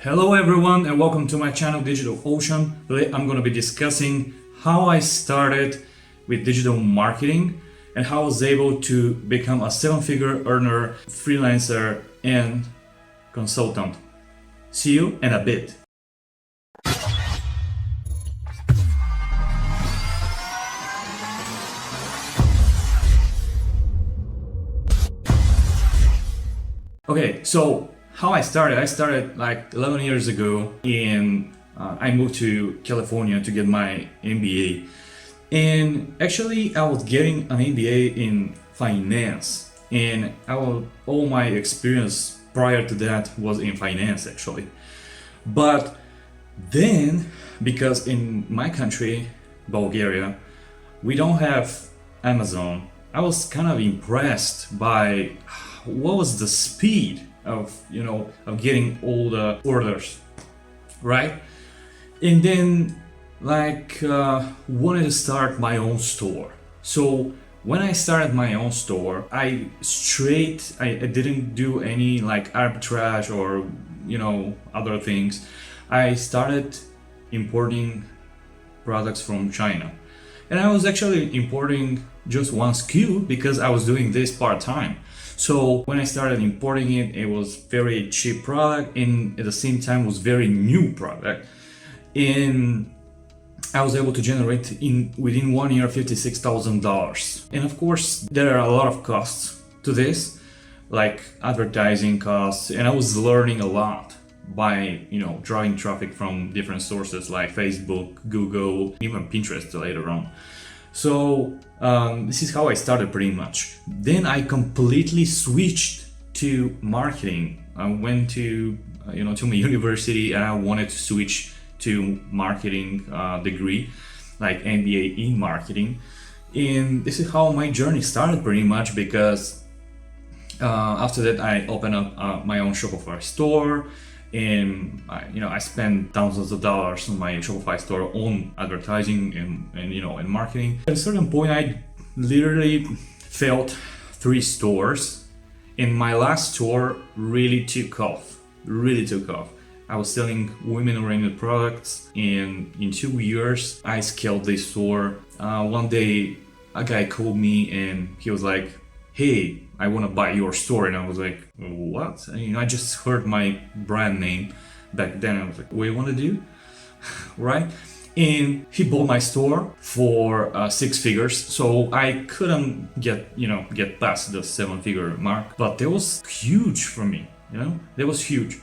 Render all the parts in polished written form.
Hello everyone and welcome to my channel Digital Ocean. Today I'm going to be discussing how I started with digital marketing and how I was able to become a seven-figure earner, freelancer and consultant. See you in a bit. Okay, so how I started like 11 years ago and I moved to California to get my MBA. And actually I was getting an MBA in finance, and all my experience prior to that was in finance actually. But then, because in my country, Bulgaria, we don't have Amazon, I was kind of impressed by what was the speed of getting all the orders, right? And then wanted to start my own store. So when I started my own store, I didn't do any like arbitrage or other things. I started importing products from China, and I was actually importing just one SKU because I was doing this part-time. So when I started importing it, it was very cheap product, and at the same time was very new product, and I was able to generate within 1 year $56,000. And of course there are a lot of costs to this, like advertising costs, and I was learning a lot by drawing traffic from different sources like Facebook, Google, even Pinterest later on. So this is how I started pretty much. Then I completely switched to marketing. I went to to my university and I wanted to switch to marketing degree, like MBA in marketing. And this is how my journey started pretty much, because after that I opened up my own Shopify store. And I spent thousands of dollars on my Shopify store on advertising and marketing. At a certain point, I literally failed 3 stores, and my last store really took off. I was selling women-oriented products, and in 2 years, I scaled this store. One day, a guy called me and he was like, "Hey, I want to buy your store." And I was like, "What?" I just heard my brand name back then. I was like, "What do you want to do?" Right? And he bought my store for 6 figures. So I couldn't get past the 7-figure mark, but that was huge for me. That was huge.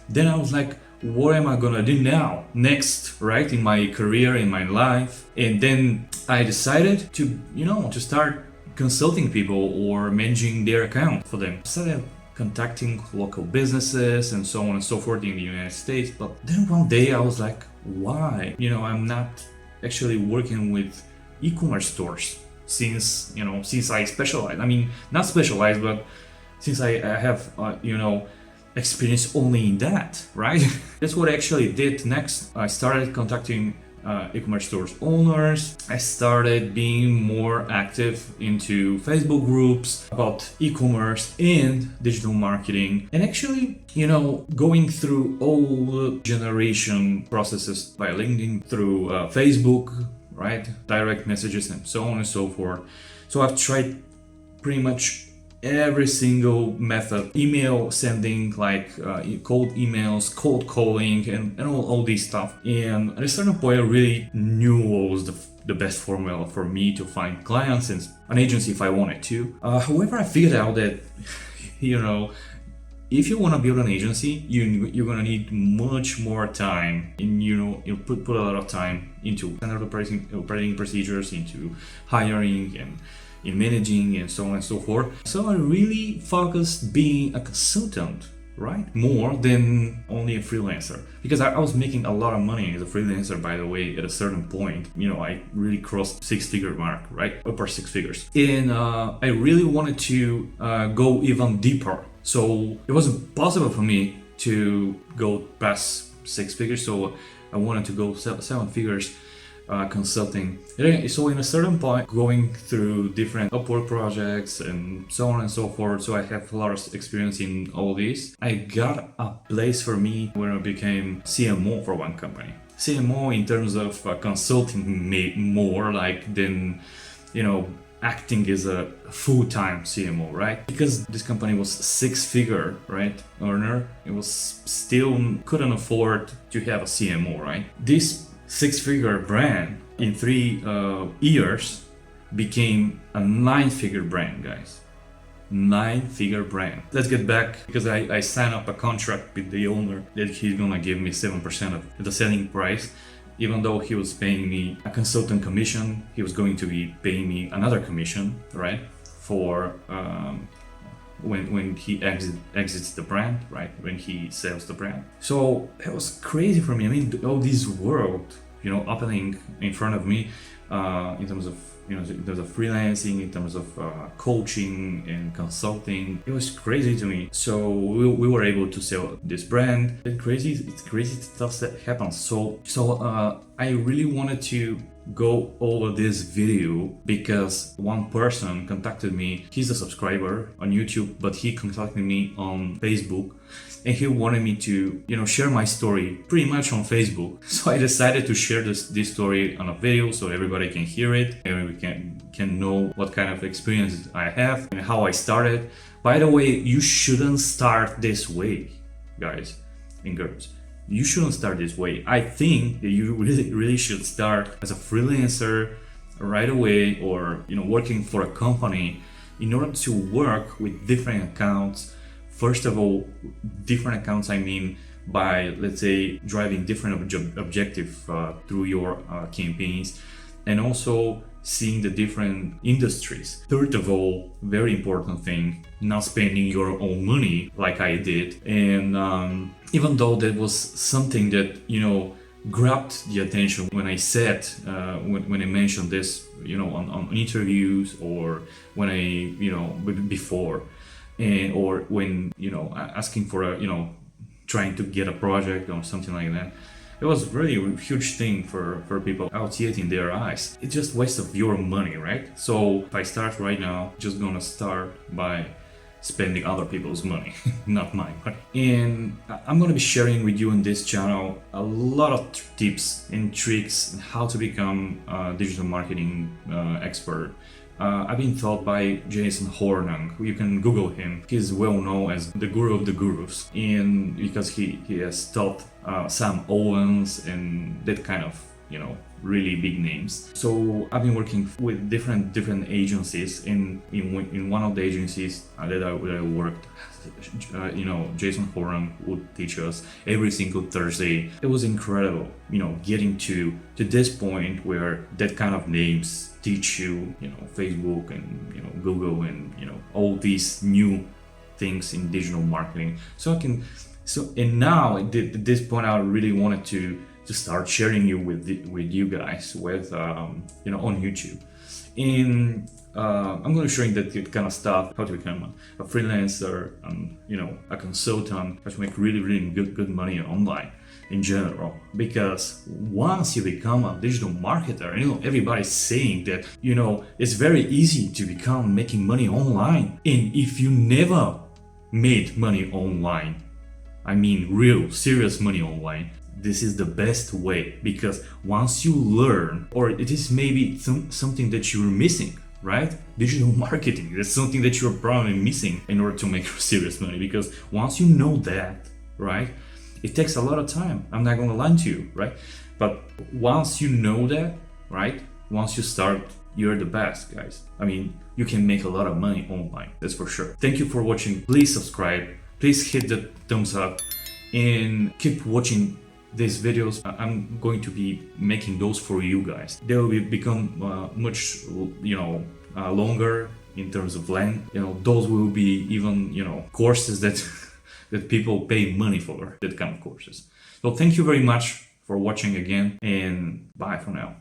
Then I was like, what am I gonna do now? Next, right? In my career, in my life. And then I decided to start consulting people or managing their account for them. I started contacting local businesses and so on and so forth in the United States. But then one day I was like, why? I'm not actually working with e-commerce stores since I specialize. I mean, not specialized, but since I have experience only in that, right? That's what I actually did next. I started contacting e-commerce stores owners. I started being more active into Facebook groups about e-commerce and digital marketing, and actually going through all the generation processes by LinkedIn, through Facebook, right, direct messages and so on and so forth. So I've tried pretty much every single method: email sending, like cold emails, cold calling, and all these stuff. And at a certain point I really knew what was the best formula for me to find clients and an agency if I wanted to. However, I figured out that if you want to build an agency, you're gonna need much more time, and you put a lot of time into standard operating procedures, into hiring and in managing and so on and so forth. So I really focused being a consultant, right, more than only a freelancer, because I was making a lot of money as a freelancer, by the way. At a certain point, I really crossed 6-figure mark, right, upper 6 figures, and I really wanted to go even deeper. So it wasn't possible for me to go past 6 figures, so I wanted to go 7 figures. consulting. So in a certain point, going through different Upwork projects and so on and so forth, so I have a lot of experience in all this. I got a place for me when I became CMO for one company. CMO in terms of consulting me more like than, acting as a full-time CMO, right? Because this company was six-figure, right, earner, it was still couldn't afford to have a CMO, right? This six-figure brand in 3 years became a 9-figure brand, guys. 9-figure brand. Let's get back, because I signed up a contract with the owner that he's gonna give me 7% of the selling price. Even though he was paying me a consultant commission, he was going to be paying me another commission, right? For when he exits the brand, right? When he sells the brand. So it was crazy for me. I mean, all this world, opening in front of me, in terms of in terms of freelancing, in terms of coaching and consulting. It was crazy to me. So we were able to sell this brand. It's crazy stuff that happens. So I really wanted to go over this video because one person contacted me. He's a subscriber on YouTube, but he contacted me on Facebook, and he wanted me to share my story pretty much on Facebook. So I decided to share this story on a video so everybody can hear it and we can know what kind of experience I have and how I started. By the way, you shouldn't start this way, guys and girls. You shouldn't start this way. I think that you really should start as a freelancer right away, or working for a company in order to work with different accounts. First of all, different accounts, I mean by, let's say, driving different objective through your campaigns, and also seeing the different industries. Third of all, very important thing, not spending your own money like I did. And even though that was something that grabbed the attention when I said when I mentioned this on interviews, or when I before, and or when asking for a trying to get a project or something like that. It was really a huge thing for people. I'll see it in their eyes. It's just waste of your money, right? So if I start right now, just gonna start by spending other people's money, not my money. And I'm gonna be sharing with you on this channel a lot of tips and tricks on how to become a digital marketing expert. I've been taught by Jason Hornung. You can Google him. He's well known as the guru of the gurus, and because he has taught Sam Owens and that kind of really big names. So I've been working with different agencies. In one of the agencies that I worked, Jason Hornung would teach us every single Thursday. It was incredible, getting to this point where that kind of names teach you, Facebook and Google and all these new things in digital marketing. And now at this point, I really wanted to start sharing you with you guys on YouTube. And I'm going to show you that kind of stuff, how to become a freelancer, a consultant, how to make really good money online in general. Because once you become a digital marketer, everybody's saying that it's very easy to become making money online. And if you never made money online, I mean real serious money online, this is the best way. Because once you learn, or it is maybe something that you're missing, right? Digital marketing, that's something that you're probably missing in order to make serious money. Because once you know that, right, it takes a lot of time. I'm not gonna lie to you, right? But once you know that, right, once you start, you're the best, guys. I mean, you can make a lot of money online, that's for sure. Thank you for watching. Please subscribe, please hit the thumbs up, and keep watching these videos. I'm going to be making those for you guys. They will become much longer in terms of length. Those will be even courses that that people pay money for, that kind of courses. So thank you very much for watching again, and bye for now.